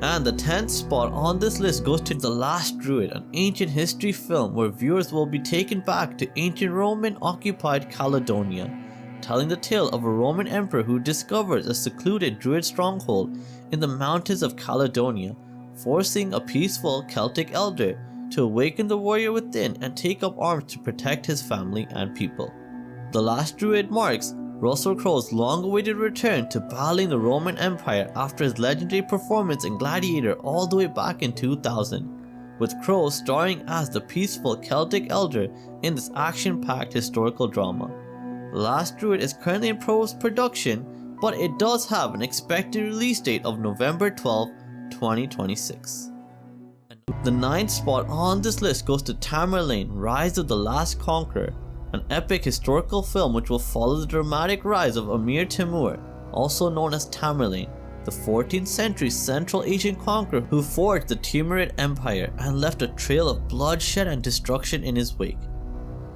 And the 10th spot on this list goes to The Last Druid, an ancient history film where viewers will be taken back to ancient Roman occupied Caledonia, telling the tale of a Roman emperor who discovers a secluded druid stronghold in the mountains of Caledonia, forcing a peaceful Celtic elder to awaken the warrior within and take up arms to protect his family and people. The Last Druid marks Russell Crowe's long-awaited return to battling the Roman Empire after his legendary performance in Gladiator all the way back in 2000, with Crowe starring as the peaceful Celtic elder in this action-packed historical drama. The Last Druid is currently in post-production, but it does have an expected release date of November 12, 2026. The 9th spot on this list goes to Tamerlane: Rise of the Last Conqueror, an epic historical film which will follow the dramatic rise of Emir Timur, also known as Tamerlane, the 14th century Central Asian conqueror who forged the Timurid Empire and left a trail of bloodshed and destruction in his wake.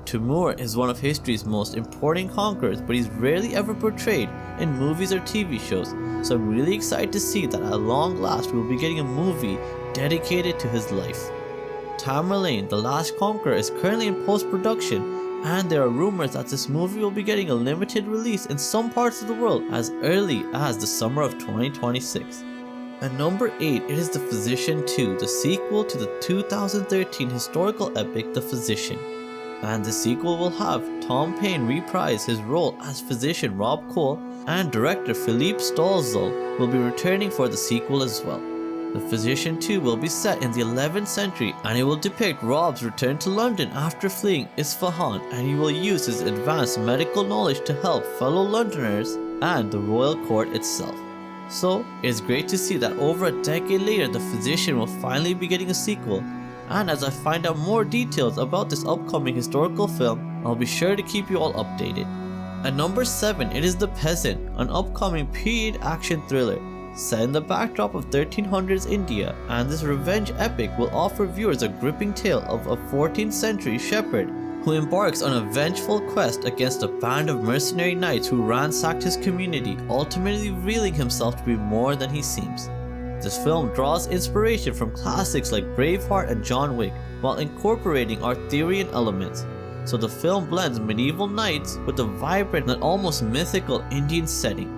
Timur is one of history's most important conquerors, but he's rarely ever portrayed in movies or TV shows, so I'm really excited to see that at long last we'll be getting a movie dedicated to his life. Tamerlane: The Last Conqueror is currently in post-production, and there are rumors that this movie will be getting a limited release in some parts of the world as early as the summer of 2026. At number 8, it is The Physician 2, the sequel to the 2013 historical epic The Physician. And the sequel will have Tom Paine reprise his role as physician Rob Cole, and director Philippe Stolzel will be returning for the sequel as well. The Physician 2 will be set in the 11th century, and it will depict Rob's return to London after fleeing Isfahan, and he will use his advanced medical knowledge to help fellow Londoners and the royal court itself. So, it's great to see that over a decade later The Physician will finally be getting a sequel, and as I find out more details about this upcoming historical film, I'll be sure to keep you all updated. At number 7, it is The Peasant, an upcoming period action thriller set in the backdrop of 1300s India, and this revenge epic will offer viewers a gripping tale of a 14th century shepherd who embarks on a vengeful quest against a band of mercenary knights who ransacked his community, ultimately revealing himself to be more than he seems. This film draws inspiration from classics like Braveheart and John Wick while incorporating Arthurian elements, so the film blends medieval knights with a vibrant and almost mythical Indian setting.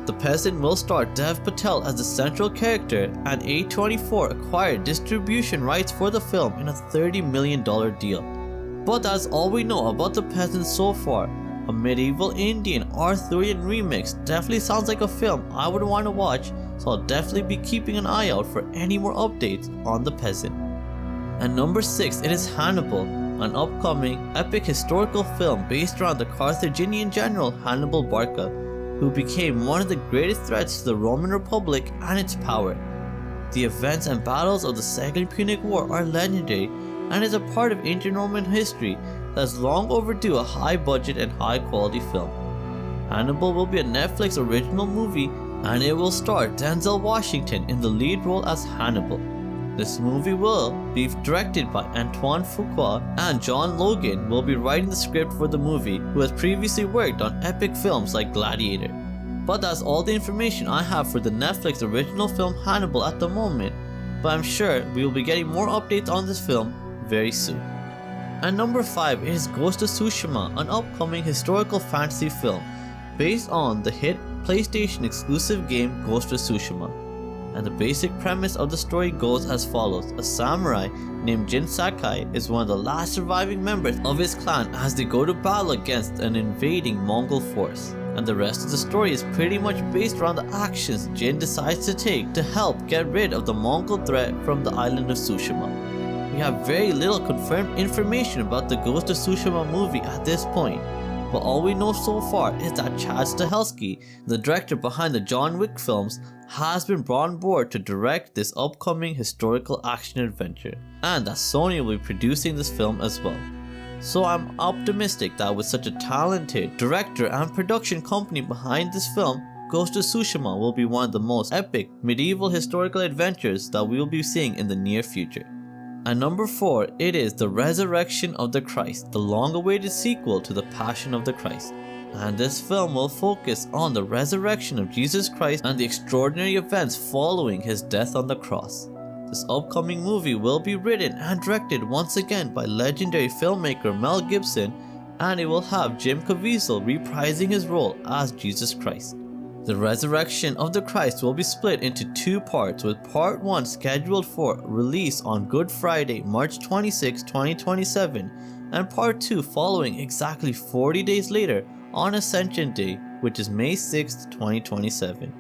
The Peasant will star Dev Patel as the central character, and A24 acquired distribution rights for the film in a $30 million deal. But that's all we know about The Peasant so far. A medieval Indian Arthurian remix definitely sounds like a film I would want to watch, so I'll definitely be keeping an eye out for any more updates on The Peasant. At number 6, it is Hannibal, an upcoming epic historical film based around the Carthaginian general Hannibal Barca, who became one of the greatest threats to the Roman Republic and its power. The events and battles of the Second Punic War are legendary and is a part of ancient Roman history that is long overdue a high budget and high quality film. Hannibal will be a Netflix original movie, and it will star Denzel Washington in the lead role as Hannibal. This movie will be directed by Antoine Fuqua, and John Logan will be writing the script for the movie, who has previously worked on epic films like Gladiator. But that's all the information I have for the Netflix original film Hannibal at the moment, but I'm sure we will be getting more updates on this film very soon. At number 5, it is Ghost of Tsushima, an upcoming historical fantasy film based on the hit PlayStation exclusive game Ghost of Tsushima. And the basic premise of the story goes as follows. A samurai named Jin Sakai is one of the last surviving members of his clan as they go to battle against an invading Mongol force. And the rest of the story is pretty much based around the actions Jin decides to take to help get rid of the Mongol threat from the island of Tsushima. We have very little confirmed information about the Ghost of Tsushima movie at this point, but all we know so far is that Chad Stahelski, the director behind the John Wick films, has been brought on board to direct this upcoming historical action adventure, and that Sony will be producing this film as well. So I'm optimistic that with such a talented director and production company behind this film, Ghost of Tsushima will be one of the most epic medieval historical adventures that we will be seeing in the near future. At number 4, it is The Resurrection of the Christ, the long-awaited sequel to The Passion of the Christ. and this film will focus on the resurrection of Jesus Christ and the extraordinary events following his death on the cross. This upcoming movie will be written and directed once again by legendary filmmaker Mel Gibson, and it will have Jim Caviezel reprising his role as Jesus Christ. The resurrection of the Christ will be split into 2 parts, with part 1 scheduled for release on Good Friday, March 26, 2027, and part 2 following exactly 40 days later on Ascension Day, which is May 6, 2027.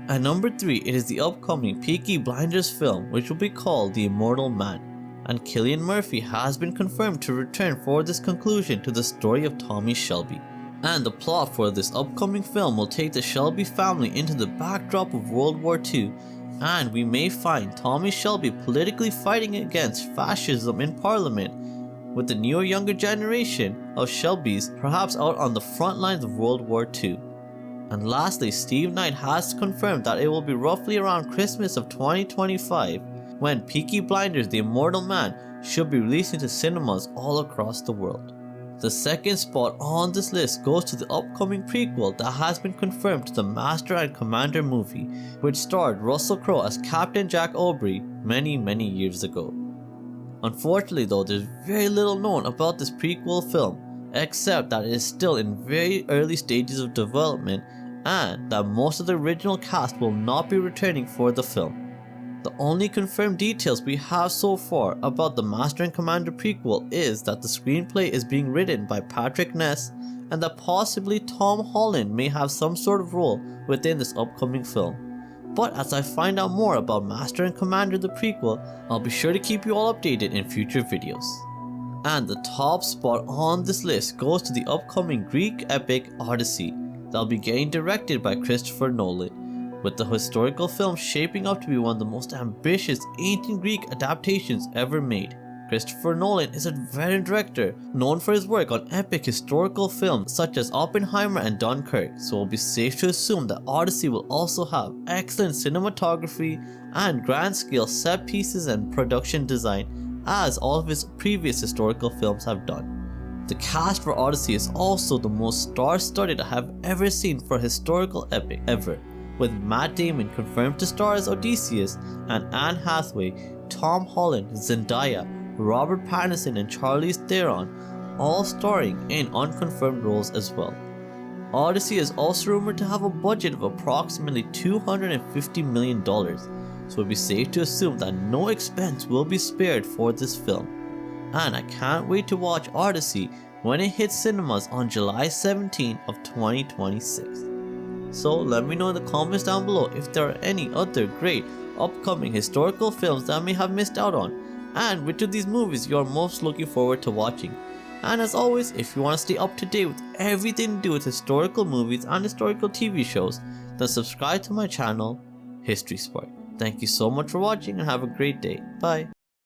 At number 3, it is the upcoming Peaky Blinders film, which will be called The Immortal Man, and Cillian Murphy has been confirmed to return for this conclusion to the story of Tommy Shelby. And the plot for this upcoming film will take the Shelby family into the backdrop of World War II, and we may find Tommy Shelby politically fighting against fascism in Parliament, with the newer younger generation of Shelbys perhaps out on the front lines of World War II. And lastly, Steve Knight has confirmed that it will be roughly around Christmas of 2025 when Peaky Blinders The Immortal Man should be releasing to cinemas all across the world. The second spot on this list goes to the upcoming prequel that has been confirmed to the Master and Commander movie, which starred Russell Crowe as Captain Jack Aubrey many years ago. Unfortunately though, there's very little known about this prequel film, except that it is still in very early stages of development and that most of the original cast will not be returning for the film. The only confirmed details we have so far about the Master and Commander prequel is that the screenplay is being written by Patrick Ness and that possibly Tom Holland may have some sort of role within this upcoming film. But as I find out more about Master and Commander the prequel, I'll be sure to keep you all updated in future videos. And the top spot on this list goes to the upcoming Greek epic Odyssey that'll be getting directed by Christopher Nolan, with the historical film shaping up to be one of the most ambitious ancient Greek adaptations ever made. Christopher Nolan is a veteran director known for his work on epic historical films such as Oppenheimer and Dunkirk, so it'll be safe to assume that Odyssey will also have excellent cinematography and grand scale set pieces and production design, as all of his previous historical films have done. The cast for Odyssey is also the most star-studded I have ever seen for a historical epic ever, with Matt Damon confirmed to star as Odysseus and Anne Hathaway, Tom Holland, Zendaya, Robert Pattinson and Charlize Theron all starring in unconfirmed roles as well. Odyssey is also rumored to have a budget of approximately $250 million, so it'd be safe to assume that no expense will be spared for this film. And I can't wait to watch Odyssey when it hits cinemas on July 17 of 2026. So let me know in the comments down below if there are any other great upcoming historical films that I may have missed out on, and which of these movies you are most looking forward to watching. And as always, if you want to stay up to date with everything to do with historical movies and historical TV shows, then subscribe to my channel, History Spark. Thank you so much for watching and have a great day. Bye.